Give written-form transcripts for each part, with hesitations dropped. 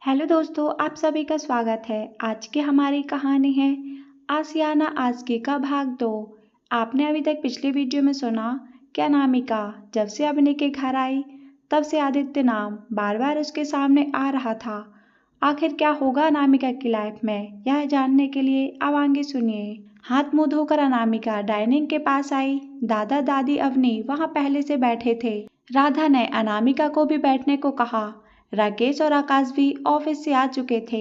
Hello दोस्तों, आप सभी का स्वागत है। आज की हमारी कहानी है आसियाना आज़की का भाग 2। आपने अभी तक पिछली वीडियो में सुना कि अनामिका जब से अभिनय के घर आई तब से आदित्य नाम बार बार उसके सामने आ रहा था। आखिर क्या होगा अनामिका की लाइफ में, यह जानने के लिए अब आगे सुनिए। हाथ मुंह धोकर अनामिका डाइनिंग के पास आई। दादा दादी अवनी वहां पहले से बैठे थे। राधा ने अनामिका को भी बैठने को कहा। राकेश और आकाश भी ऑफिस से आ चुके थे।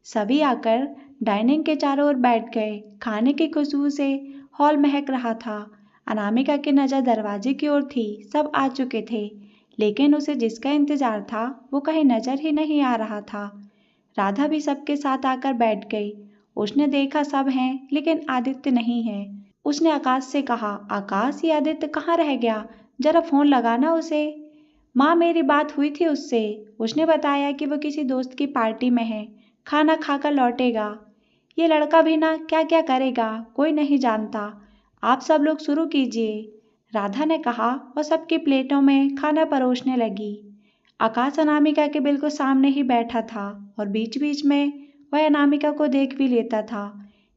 सभी आकर डाइनिंग के चारों ओर बैठ गए। खाने की खुशबू से हॉल महक रहा था। अनामिका की नज़र दरवाजे की ओर थी। सब आ चुके थे, लेकिन उसे जिसका इंतजार था वो कहीं नजर ही नहीं आ रहा था। राधा भी सबके साथ आकर बैठ गई। उसने देखा सब हैं, लेकिन आदित्य नहीं है। उसने आकाश से कहा, आकाश, ये आदित्य कहाँ रह गया? जरा फोन लगाना उसे। माँ, मेरी बात हुई थी उससे। उसने बताया कि वो किसी दोस्त की पार्टी में है, खाना खाकर लौटेगा। ये लड़का भी ना क्या क्या करेगा, कोई नहीं जानता। आप सब लोग शुरू कीजिए, राधा ने कहा और सबकी प्लेटों में खाना परोसने लगी। आकाश अनामिका के बिल्कुल सामने ही बैठा था और बीच बीच में वह अनामिका को देख भी लेता था,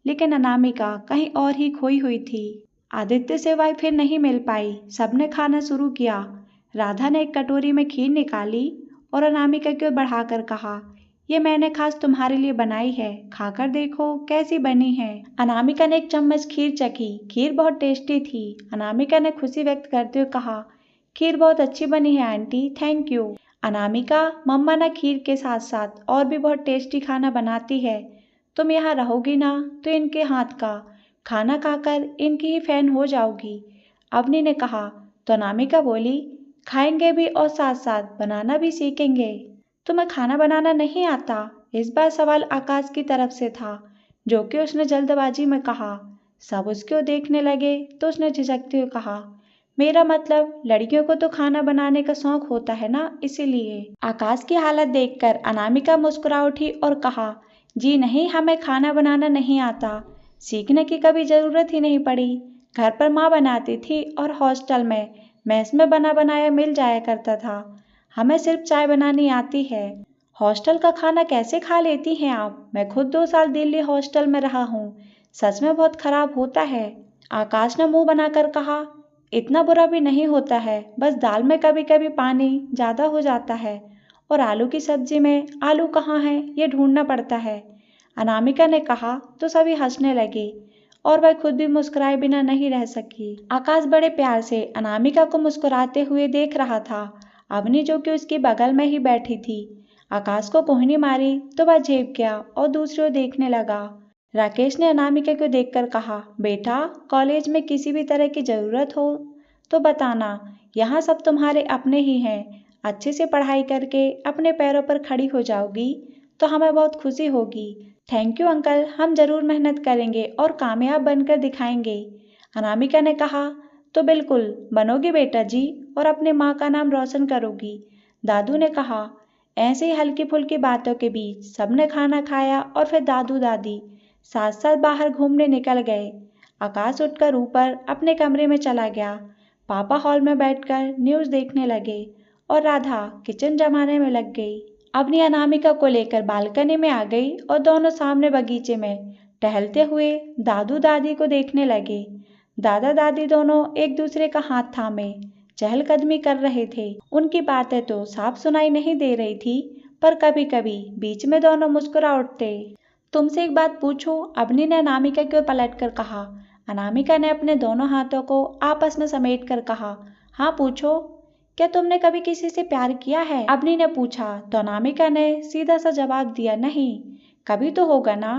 लेकिन अनामिका कहीं और ही खोई हुई थी। आदित्य से वह फिर नहीं मिल पाई। सबने खाना शुरू किया। राधा ने एक कटोरी में खीर निकाली और अनामिका की ओर बढ़ाकर कहा, ये मैंने खास तुम्हारे लिए बनाई है, खाकर देखो कैसी बनी है। अनामिका ने एक चम्मच खीर चखी। खीर बहुत टेस्टी थी। अनामिका ने खुशी व्यक्त करते हुए कहा, खीर बहुत अच्छी बनी है आंटी, थैंक यू। अनामिका, मम्मा ना खीर के साथ साथ और भी बहुत टेस्टी खाना बनाती है। तुम यहाँ रहोगी ना तो इनके हाथ का खाना खाकर इनकी ही फैन हो जाओगी, अवनी ने कहा। तो अनामिका बोली, खाएंगे भी और साथ साथ बनाना भी सीखेंगे। तुम्हें खाना बनाना नहीं आता? इस बार सवाल आकाश की तरफ से था, जो कि उसने जल्दबाजी में कहा। सब उसकी ओर देखने लगे तो उसने झिझकते हुए कहा, मेरा मतलब लड़कियों को तो खाना बनाने का शौक होता है ना, इसीलिए। आकाश की हालत देखकर अनामिका मुस्कुरा उठी और कहा, जी नहीं, हमें खाना बनाना नहीं आता। सीखने की कभी जरूरत ही नहीं पड़ी। घर पर माँ बनाती थी और हॉस्टल में मेस में बना बनाया मिल जाया करता था। हमें सिर्फ चाय बनानी आती है। हॉस्टल का खाना कैसे खा लेती हैं आप? मैं खुद 2 साल दिल्ली हॉस्टल में रहा हूँ। सच में बहुत खराब होता है। आकाश ने मुंह बनाकर कहा, इतना बुरा भी नहीं होता है, बस दाल में कभी कभी पानी ज़्यादा हो जाता है और आलू की सब्जी में आलू कहाँ है ये ढूंढना पड़ता है। अनामिका ने कहा तो सभी हंसने लगे और वह खुद भी मुस्कुराए बिना नहीं रह सकी। आकाश बड़े प्यार से अनामिका को मुस्कुराते हुए देख रहा था। अवनी, जो कि उसके बगल में ही बैठी थी, आकाश को कोहनी मारी तो वह झेप गया और दूसरी ओर देखने लगा। राकेश ने अनामिका को देखकर कहा, बेटा, कॉलेज में किसी भी तरह की ज़रूरत हो तो बताना, यहाँ सब तुम्हारे अपने ही हैं। अच्छे से पढ़ाई करके अपने पैरों पर खड़ी हो जाओगी तो हमें बहुत खुशी होगी। थैंक यू अंकल, हम ज़रूर मेहनत करेंगे और कामयाब बनकर दिखाएंगे। अनामिका ने कहा, तो बिल्कुल बनोगे बेटा जी, और अपने माँ का नाम रोशन करोगी। दादू ने कहा। ऐसे ही हल्की फुल्की बातों के बीच सबने खाना खाया और फिर दादू दादी साथ साथ बाहर घूमने निकल गए। आकाश उठकर ऊपर अपने कमरे में चला गया। पापा हॉल में बैठकर न्यूज़ देखने लगे और राधा किचन जमाने में लग गई। अपनी अनामिका को लेकर बालकनी में आ गई और दोनों सामने बगीचे में टहलते हुए दादू दादी को देखने लगे। दादा दादी दोनों एक दूसरे का हाथ थामे चहलकदमी कर रहे थे। उनकी बातें तो साफ सुनाई नहीं दे रही थी, पर कभी कभी बीच में दोनों मुस्कुरा उठते। तुमसे एक बात पूछूं? अवनी ने अनामिका की ओर पलट कर कहा। अनामिका ने अपने दोनों हाथों को आपस में समेट कर कहा, हाँ पूछो। क्या तुमने कभी किसी से प्यार किया है? अवनी ने पूछा। तो अनामिका ने सीधा सा जवाब दिया, नहीं, कभी तो होगा ना,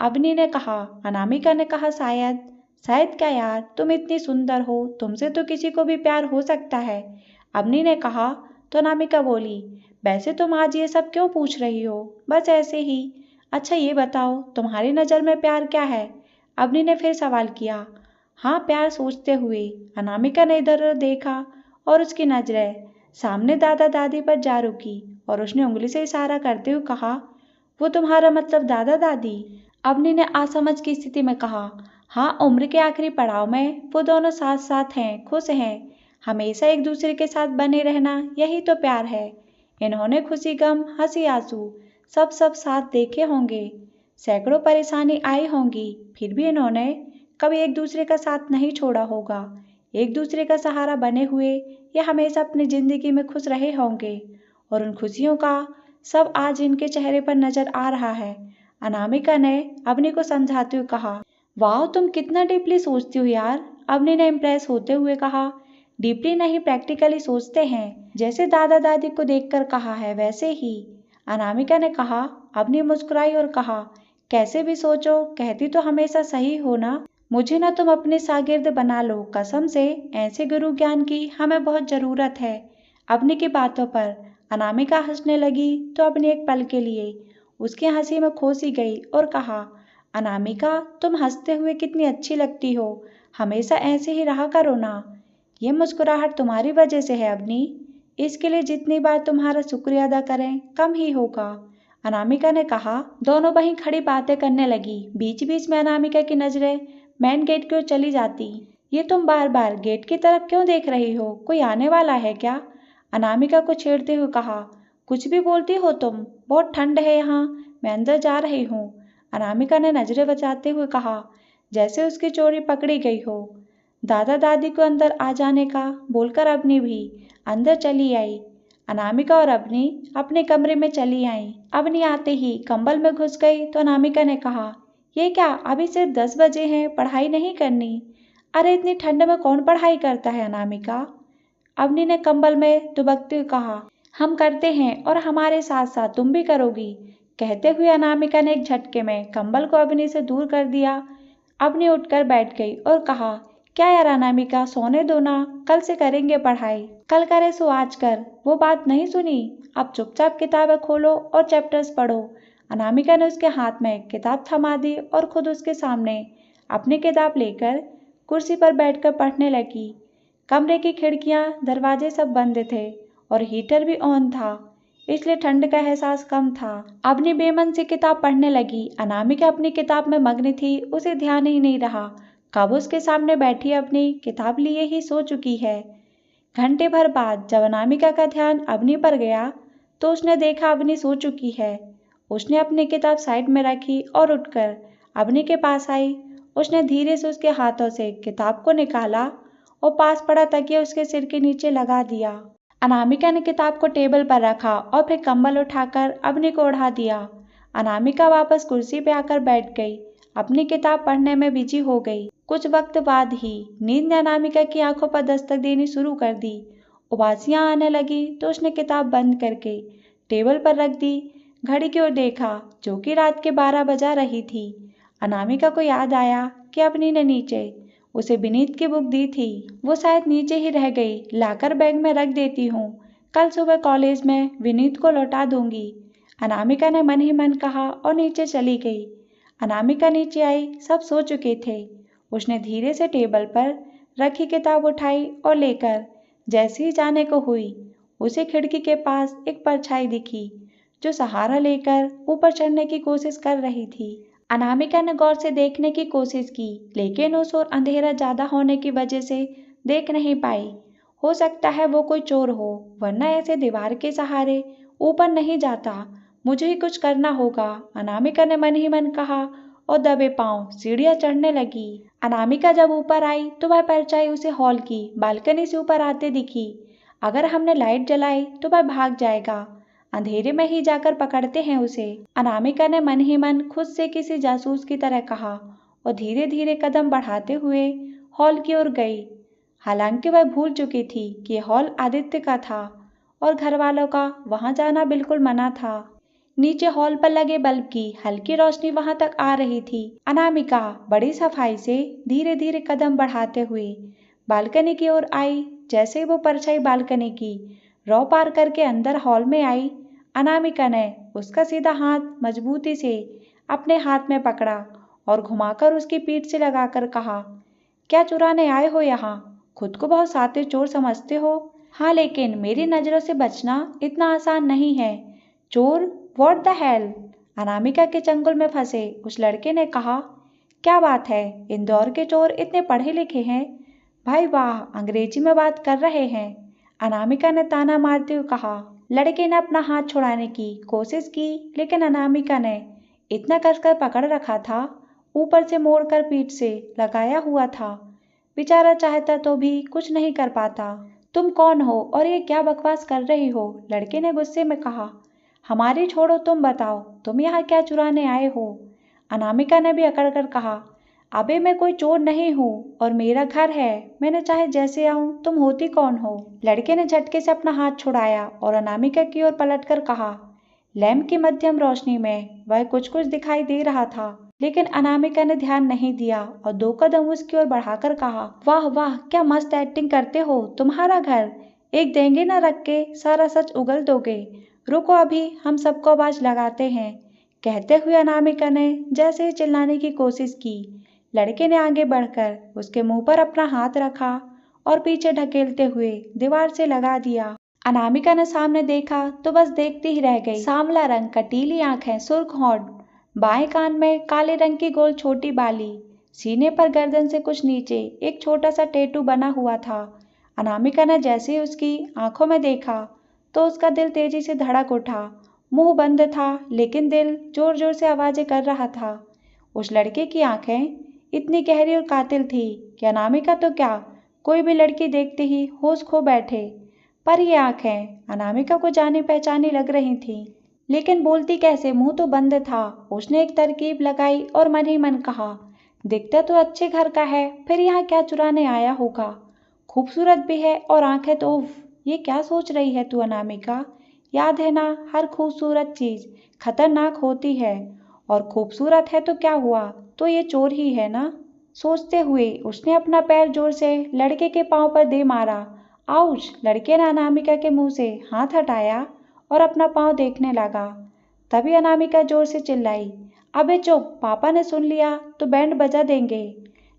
अवनी ने कहा। अनामिका ने कहा, शायद। शायद क्या यार, तुम इतनी सुंदर हो, तुमसे तो किसी को भी प्यार हो सकता है, अवनी ने कहा। तो अनामिका बोली, वैसे तुम आज ये सब क्यों पूछ रही हो? बस ऐसे ही। अच्छा ये बताओ, तुम्हारी नज़र में प्यार क्या है? अवनी ने फिर सवाल किया। हाँ, प्यार सोचते हुए अनामिका ने इधर उधर देखा और उसकी नजरें सामने दादा दादी पर जा रुकी और उसने उंगली से इशारा करते हुए कहा, वो तुम्हारा मतलब दादा दादी? अवनी ने असमझ की स्थिति में कहा, हाँ, उम्र के आखिरी पड़ाव में वो दोनों साथ साथ हैं, खुश हैं, हमेशा एक दूसरे के साथ बने रहना, यही तो प्यार है। इन्होंने खुशी गम हंसी आंसू सब साथ देखे होंगे। सैकड़ों परेशानी आई होंगी, फिर भी इन्होंने कभी एक दूसरे का साथ नहीं छोड़ा होगा। एक दूसरे का सहारा बने हुए ये हमेशा अपनी जिंदगी में खुश रहे होंगे और उन खुशियों का सब आज इनके चेहरे पर नजर आ रहा है। अनामिका ने अवनी को समझाते हुए कहा, वाह तुम कितना डीपली सोचती हो यार। अवनी ने इम्प्रेस होते हुए कहा, डीपली नहीं प्रैक्टिकली सोचते हैं, जैसे दादा दादी को देखकर कहा है वैसे ही। अनामिका ने कहा। अवनी मुस्कुराई और कहा, कैसे भी सोचो, कहती तो हमेशा सही हो ना। मुझे ना तुम अपने शागिर्द बना लो, कसम से ऐसे गुरु ज्ञान की हमें बहुत जरूरत है। अवनी की बातों पर अनामिका हंसने लगी तो अवनी एक पल के लिए उसकी हंसी में खो सी गई और कहा, अनामिका तुम हंसते हुए कितनी अच्छी लगती हो, हमेशा ऐसे ही रहा करो ना। ये मुस्कुराहट तुम्हारी वजह से है अवनी, इसके लिए जितनी बार तुम्हारा शुक्रिया अदा करें कम ही होगा। अनामिका ने कहा। दोनों वहीं खड़ी बातें करने लगी। बीच बीच में अनामिका की नजरें मेन गेट की ओर चली जाती। ये तुम बार बार गेट की तरफ क्यों देख रही हो, कोई आने वाला है क्या? अनामिका को छेड़ते हुए कहा। कुछ भी बोलती हो तुम, बहुत ठंड है यहाँ, मैं अंदर जा रही हूँ। अनामिका ने नजरें बचाते हुए कहा, जैसे उसकी चोरी पकड़ी गई हो। दादा दादी को अंदर आ जाने का बोलकर अवनी भी अंदर चली आई। अनामिका और अवनी अपने कमरे में चली आईं। अवनी आते ही कंबल में घुस गई तो अनामिका ने कहा, ये क्या, अभी सिर्फ 10 बजे हैं, पढ़ाई नहीं करनी? अरे इतनी ठंड में कौन पढ़ाई करता है अनामिका? अवनी ने कंबल में दुबकते हुए कहा, हम करते हैं और हमारे साथ साथ तुम भी करोगी। कहते हुए अनामिका ने एक झटके में कंबल को अवनी से दूर कर दिया। अवनी उठकर बैठ गई और कहा, क्या यार अनामिका, सोने दो ना, कल से करेंगे पढ़ाई। कल करे सो आज कर, वो बात नहीं सुनी। अब चुपचाप किताबें खोलो और चैप्टर्स पढ़ो। अनामिका ने उसके हाथ में किताब थमा दी और खुद उसके सामने अपनी किताब लेकर कुर्सी पर बैठकर पढ़ने लगी। कमरे की खिड़कियां, दरवाजे सब बंद थे और हीटर भी ऑन था, इसलिए ठंड का एहसास कम था। अवनी बेमन से किताब पढ़ने लगी। अनामिका अपनी किताब में मग्न थी, उसे ध्यान ही नहीं रहा कब उसके सामने बैठी अपनी किताब लिए ही सो चुकी है। घंटे भर बाद जब अनामिका का ध्यान अवनी पर गया तो उसने देखा अवनी सो चुकी है। उसने अपनी किताब साइड में रखी और उठकर अवनी के पास आई। उसने धीरे से उसके हाथों से किताब को निकाला और पास पड़ा तकिया उसके सिर के नीचे लगा दिया। अनामिका ने किताब को टेबल पर रखा और फिर कंबल उठाकर अवनी को ओढ़ा दिया। अनामिका वापस कुर्सी पे आकर बैठ गई, अपनी किताब पढ़ने में बिजी हो गई। कुछ वक्त बाद ही नींद ने अनामिका की आंखों पर दस्तक देनी शुरू कर दी। उबासियां आने लगी तो उसने किताब बंद करके टेबल पर रख दी। घड़ी की ओर देखा जो कि रात के 12 बजा रही थी। अनामिका को याद आया कि अवनी ने नीचे उसे विनीत की बुक दी थी, वो शायद नीचे ही रह गई, लाकर बैग में रख देती हूँ, कल सुबह कॉलेज में विनीत को लौटा दूंगी। अनामिका ने मन ही मन कहा और नीचे चली गई। अनामिका नीचे आई, सब सो चुके थे। उसने धीरे से टेबल पर रखी किताब उठाई और लेकर जैसे ही जाने को हुई, उसे खिड़की के पास एक परछाई दिखी जो सहारा लेकर ऊपर चढ़ने की कोशिश कर रही थी। अनामिका ने गौर से देखने की कोशिश की, लेकिन उस ओर अंधेरा ज्यादा होने की वजह से देख नहीं पाई। हो सकता है वो कोई चोर हो, वरना ऐसे दीवार के सहारे ऊपर नहीं जाता। मुझे ही कुछ करना होगा, अनामिका ने मन ही मन कहा और दबे पांव सीढ़ियां चढ़ने लगी। अनामिका जब ऊपर आई तो वह परछाई उसे हॉल की बालकनी से ऊपर आते दिखी। अगर हमने लाइट जलाई तो वह भाग जाएगा, अंधेरे में ही जाकर पकड़ते हैं उसे। अनामिका ने मन ही मन खुद से किसी जासूस की तरह कहा और धीरे धीरे कदम बढ़ाते हुए हॉल की ओर गई। हालांकि वह भूल चुकी थी कि हॉल आदित्य का था और घर वालों का वहां जाना बिल्कुल मना था। नीचे हॉल पर लगे बल्ब की हल्की रोशनी वहां तक आ रही थी। अनामिका बड़ी सफाई से धीरे धीरे कदम बढ़ाते हुए बालकनी की ओर आई। जैसे ही वो परछाई बालकनी की रौ पार करके अंदर हॉल में आई, अनामिका ने उसका सीधा हाथ मजबूती से अपने हाथ में पकड़ा और घुमाकर उसकी पीठ से लगाकर कहा, क्या चुराने आए हो यहाँ? खुद को बहुत सातिर चोर समझते हो? हाँ, लेकिन मेरी नजरों से बचना इतना आसान नहीं है। चोर? What the hell? अनामिका के चंगुल में फंसे उस लड़के ने कहा, क्या बात है, इंदौर के चोर इतने पढ़े लिखे हैं? भाई वाह, अंग्रेजी में बात कर रहे हैं। अनामिका ने ताना मारते हुए कहा, लड़के ने अपना हाथ छुड़ाने की कोशिश की, लेकिन अनामिका ने इतना कसकर पकड़ रखा था, ऊपर से मोड़कर पीठ से लगाया हुआ था। बेचारा चाहता तो भी कुछ नहीं कर पाता। तुम कौन हो और ये क्या बकवास कर रही हो? लड़के ने गुस्से में कहा। हमारी छोड़ो, तुम बताओ, तुम यहाँ क्या चुराने आए हो? अनामिका ने भी अकड़ कर कहा। अबे मैं कोई चोर नहीं हूँ और मेरा घर है, मैंने चाहे जैसे आऊँ, तुम होती कौन हो? लड़के ने झटके से अपना हाथ छुड़ाया और अनामिका की ओर पलटकर कहा। लैंप की मध्यम रोशनी में वह कुछ कुछ दिखाई दे रहा था, लेकिन अनामिका ने ध्यान नहीं दिया और 2 कदम उसकी ओर बढ़ाकर कहा, वाह वाह, क्या मस्त एक्टिंग करते हो। तुम्हारा घर एक देंगे न रख के सारा सच उगल दोगे। रुको, अभी हम सबको आवाज लगाते हैं। कहते हुए अनामिका ने जैसे ही चिल्लाने की कोशिश की, लड़के ने आगे बढ़कर उसके मुंह पर अपना हाथ रखा और पीछे ढकेलते हुए दीवार से लगा दिया। अनामिका ने सामने देखा तो बस देखती ही रह गई। सांवला रंग, कटीली आंखें, सुर्ख होंठ, बाएं कान में काले रंग की गोल छोटी बाली, सीने पर गर्दन से कुछ नीचे एक छोटा सा टैटू बना हुआ था। अनामिका ने जैसे ही उसकी आंखों में देखा तो उसका दिल तेजी से धड़क उठा। मुंह बंद था, लेकिन दिल जोर जोर से आवाजें कर रहा था। उस लड़के की आंखें इतनी गहरी और कातिल थी कि अनामिका तो क्या, कोई भी लड़की देखते ही होश खो बैठे। पर ये आंखें अनामिका को जानी पहचानी लग रही थीं, लेकिन बोलती कैसे, मुंह तो बंद था। उसने एक तरकीब लगाई और मन ही मन कहा, दिखता तो अच्छे घर का है, फिर यहाँ क्या चुराने आया होगा। खूबसूरत भी है और आंखें तो उफ, ये क्या सोच रही है तू अनामिका? याद है ना, हर खूबसूरत चीज खतरनाक होती है, और खूबसूरत है तो क्या हुआ, तो ये चोर ही है ना। सोचते हुए उसने अपना पैर जोर से लड़के के पांव पर दे मारा। आउच! लड़के ने अनामिका के मुंह से हाथ हटाया और अपना पांव देखने लगा। तभी अनामिका जोर से चिल्लाई, अबे चुप, पापा ने सुन लिया तो बैंड बजा देंगे।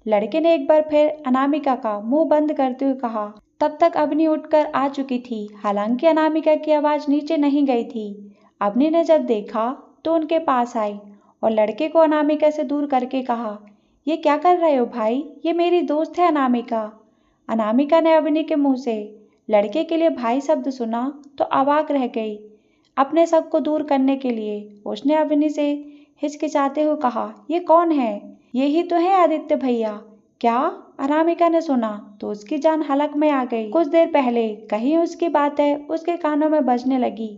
लड़के ने एक बार फिर अनामिका का मुंह बंद करते हुए कहा। तब तक अवनी उठकर आ चुकी थी, हालांकि अनामिका की आवाज नीचे नहीं गई थी। अवनी ने जब देखा तो उनके पास आई और लड़के को अनामिका से दूर करके कहा, ये क्या कर रहे हो भाई, ये मेरी दोस्त है अनामिका। अनामिका ने अवनी के मुंह से लड़के के लिए भाई शब्द सुना तो अवाक रह गई। अपने शक को दूर करने के लिए उसने अवनी से हिचकिचाते हुए कहा, ये कौन है? यही तो है आदित्य भैया। क्या? अनामिका ने सुना तो उसकी जान हलक में आ गई। कुछ देर पहले कहीं उसकी बातें उसके कानों में बजने लगी।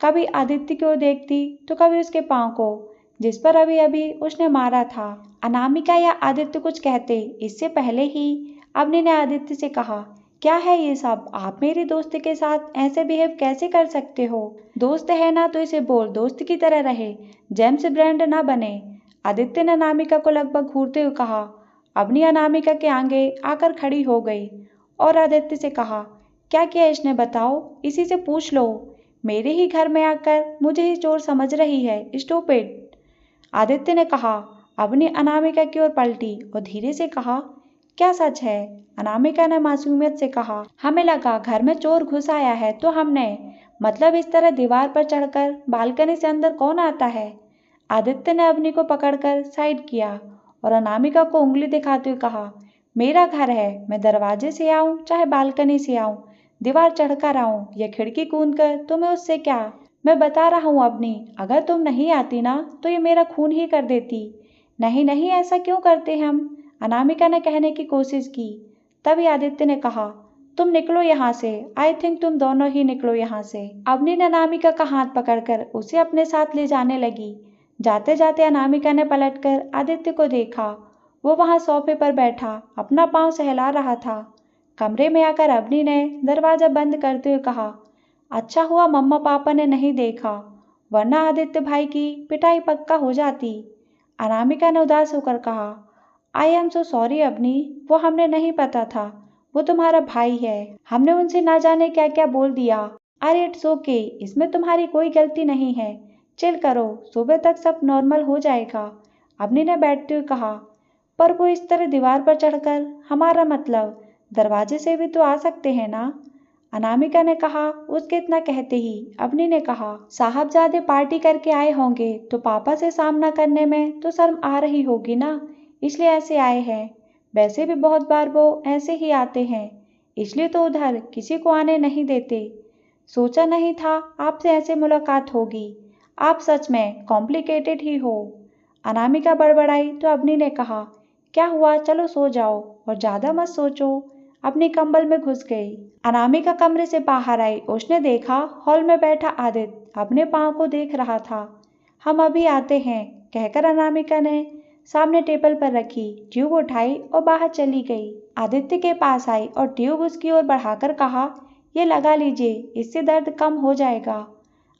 कभी आदित्य की ओर देखती तो कभी उसके पांव को, जिस पर अभी अभी उसने मारा था। अनामिका या आदित्य कुछ कहते इससे पहले ही अवनी ने आदित्य से कहा, क्या है ये सब? आप मेरी दोस्त के साथ ऐसे बिहेव कैसे कर सकते हो? दोस्त है ना तो इसे बोल, दोस्त की तरह रहे, जेम्स ब्रांड ना बने। आदित्य ने अनामिका को लगभग घूरते हुए कहा। अवनी अनामिका के आगे आकर खड़ी हो गई और आदित्य से कहा, क्या किया इसने बताओ, इसी से पूछ लो। मेरे ही घर में आकर मुझे ही चोर समझ रही है, स्टूपिड। आदित्य ने कहा। अवनी अनामिका की ओर पलटी और धीरे से कहा, क्या सच है? अनामिका ने मासूमियत से कहा, हमें लगा घर में चोर घुस आया है तो हमने, मतलब इस तरह दीवार पर चढ़कर बालकनी से अंदर कौन आता है? आदित्य ने अवनी को पकड़कर साइड किया और अनामिका को उंगली दिखाते हुए कहा, मेरा घर है, मैं दरवाजे से आऊं चाहे बालकनी से आऊं, दीवार चढ़कर आऊं या खिड़की कूदकर, तुम्हें उससे क्या? मैं बता रहा हूँ अवनी, अगर तुम नहीं आती ना तो ये मेरा खून ही कर देती। नहीं नहीं, ऐसा क्यों करते हम? अनामिका ने कहने की कोशिश की। तभी आदित्य ने कहा, तुम निकलो यहाँ से, आई थिंक तुम दोनों ही निकलो यहाँ से। अवनी ने अनामिका का हाथ पकड़कर उसे अपने साथ ले जाने लगी। जाते जाते अनामिका ने पलटकर आदित्य को देखा। वो वहाँ सोफे पर बैठा अपना पाँव सहला रहा था। कमरे में आकर अवनी ने दरवाजा बंद करते हुए कहा, अच्छा हुआ मम्मा पापा ने नहीं देखा, वरना आदित्य भाई की पिटाई पक्का हो जाती। अनामिका ने उदास होकर कहा, I am so sorry Avni, वो हमने नहीं पता था, वो तुम्हारा भाई है, हमने उनसे ना जाने क्या क्या बोल दिया। अरे इट्स ओके, इसमें तुम्हारी कोई गलती नहीं है, चिल करो, सुबह तक सब नॉर्मल हो जाएगा। अवनी ने बैठते हुए कहा, पर वो इस तरह दीवार पर चढ़कर, हमारा मतलब दरवाजे से भी तो आ सकते हैं ना? अनामिका ने कहा। उसके इतना कहते ही अवनी ने कहा, साहबजादे पार्टी करके आए होंगे तो पापा से सामना करने में तो शर्म आ रही होगी ना, इसलिए ऐसे आए हैं। वैसे भी बहुत बार वो ऐसे ही आते हैं, इसलिए तो उधर किसी को आने नहीं देते। सोचा नहीं था आपसे ऐसे मुलाकात होगी। आप सच में कॉम्प्लिकेटेड ही हो। अनामिका बड़बड़ाई तो अवनी ने कहा, क्या हुआ, चलो सो जाओ और ज़्यादा मत सोचो। अपनी कंबल में घुस गई। अनामिका कमरे से बाहर आई। उसने देखा हॉल में बैठा आदित्य अपने पाँव को देख रहा था। हम अभी आते हैं, कहकर अनामिका ने सामने टेबल पर रखी ट्यूब उठाई और बाहर चली गई। आदित्य के पास आई और ट्यूब उसकी ओर बढ़ाकर कहा, ये लगा लीजिए, इससे दर्द कम हो जाएगा।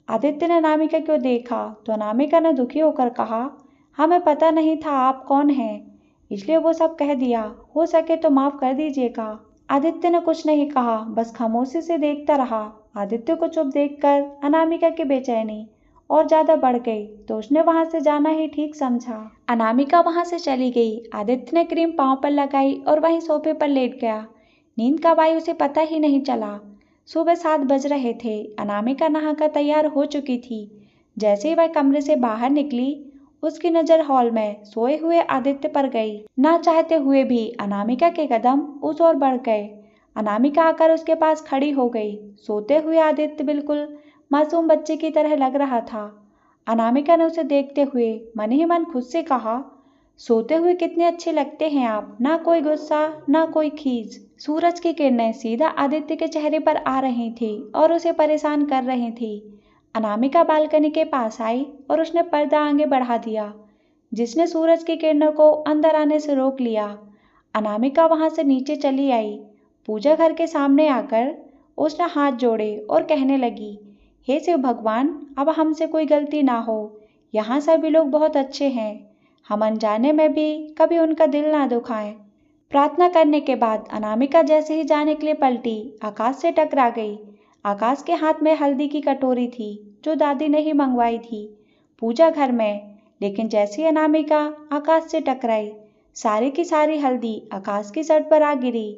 आदित्य ने अनामिका को देखा तो अनामिका ने दुखी होकर कहा, हमें पता नहीं था आप कौन हैं, इसलिए वो सब कह दिया। हो सके तो माफ कर दीजिएगा। आदित्य ने कुछ नहीं कहा, बस खामोशी से देखता रहा। आदित्य को चुप देखकर अनामिका की बेचैनी और ज्यादा बढ़ गई तो उसने वहां से जाना ही ठीक समझा। अनामिका वहां से चली गई। आदित्य ने क्रीम पांव पर लगाई और वहीं सोफे पर लेट गया। नींद कब आई उसे पता ही नहीं चला। सुबह 7 बज रहे थे। अनामिका नहाकर तैयार हो चुकी थी। जैसे ही वह कमरे से बाहर निकली, उसकी नजर हॉल में सोए हुए आदित्य पर गई। ना चाहते हुए भी अनामिका के कदम उस ओर बढ़ गए। अनामिका आकर उसके पास खड़ी हो गई। सोते हुए आदित्य बिल्कुल मासूम बच्चे की तरह लग रहा था। अनामिका ने उसे देखते हुए मन ही मन खुद से कहा, सोते हुए कितने अच्छे लगते हैं आप, ना कोई गुस्सा ना कोई खीज। सूरज की किरणें सीधा आदित्य के चेहरे पर आ रही थी और उसे परेशान कर रही थी। अनामिका बालकनी के पास आई और उसने पर्दा आगे बढ़ा दिया, जिसने सूरज की किरणों को अंदर आने से रोक लिया। अनामिका वहां से नीचे चली आई। पूजा घर के सामने आकर उसने हाथ जोड़े और कहने लगी, हे शिव भगवान, अब हमसे कोई गलती ना हो। यहाँ सभी लोग बहुत अच्छे हैं, हम अनजाने में भी कभी उनका दिल ना दुखाएं। प्रार्थना करने के बाद अनामिका जैसे ही जाने के लिए पलटी, आकाश से टकरा गई। आकाश के हाथ में हल्दी की कटोरी थी जो दादी ने ही मंगवाई थी पूजा घर में। लेकिन जैसे ही अनामिका आकाश से टकराई, सारी की सारी हल्दी आकाश की शर्ट पर आ गिरी।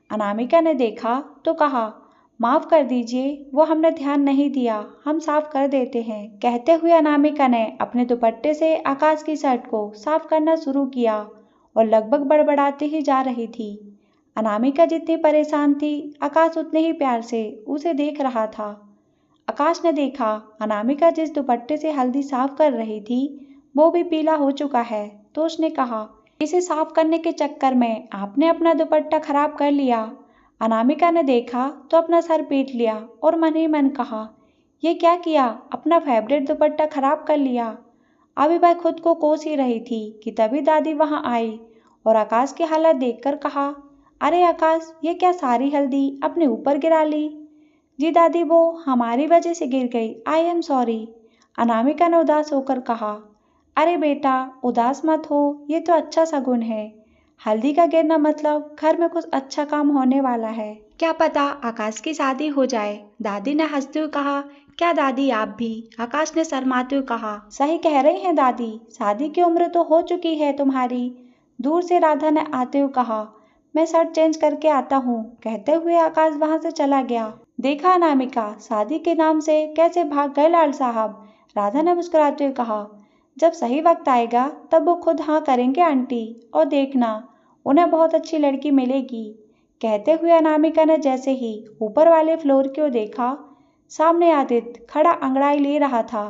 अनामिका ने देखा तो कहा, माफ कर दीजिए, वो हमने ध्यान नहीं दिया, हम साफ कर देते हैं। कहते हुए अनामिका ने अपने दुपट्टे से आकाश की शर्ट को साफ करना शुरू किया और लगभग बड़बड़ाती ही जा रही थी। अनामिका जितनी परेशान थी, आकाश उतने ही प्यार से उसे देख रहा था। आकाश ने देखा अनामिका जिस दुपट्टे से हल्दी साफ कर रही थी वो भी पीला हो चुका है, तो उसने कहा, इसे साफ करने के चक्कर में आपने अपना दुपट्टा खराब कर लिया। अनामिका ने देखा तो अपना सर पीट लिया और मन ही मन कहा, ये क्या किया, अपना फेवरेट दुपट्टा खराब कर लिया। अभी वह खुद को कोस ही रही थी कि तभी दादी वहां आई और आकाश की हालत देखकर कहा, अरे आकाश, ये क्या सारी हल्दी अपने ऊपर गिरा ली। जी दादी, वो हमारी वजह से गिर गई, आई एम सॉरी। अनामिका ने उदास होकर कहा, अरे बेटा उदास मत हो, ये तो अच्छा शगुन है। हल्दी का गिरना मतलब घर में कुछ अच्छा काम होने वाला है। क्या पता आकाश की शादी हो जाए। दादी ने हंसते हुए कहा, क्या दादी आप भी। आकाश ने शर्माते हुए कहा, सही कह रही हैं दादी, शादी की उम्र तो हो चुकी है तुम्हारी। दूर से राधा ने आते हुए कहा, मैं शर्ट चेंज करके आता हूँ। कहते हुए आकाश वहां से चला गया। देखा अनामिका, शादी के नाम से कैसे भाग गए लाल साहब। राधा ने मुस्कुराते हुए कहा, जब सही वक्त आएगा तब वो खुद हाँ करेंगे आंटी, और देखना उन्हें बहुत अच्छी लड़की मिलेगी। कहते हुए अनामिका ने जैसे ही ऊपर वाले फ्लोर की ओर देखा, सामने आदित्य खड़ा अंगड़ाई ले रहा था,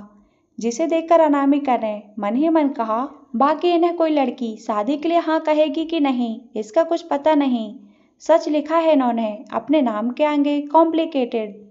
जिसे देखकर अनामिका ने मन ही मन कहा, बाकी इन्हें कोई लड़की शादी के लिए हाँ कहेगी कि नहीं इसका कुछ पता नहीं। सच लिखा है इन्होंने अपने नाम के आगे कॉम्प्लिकेटेड।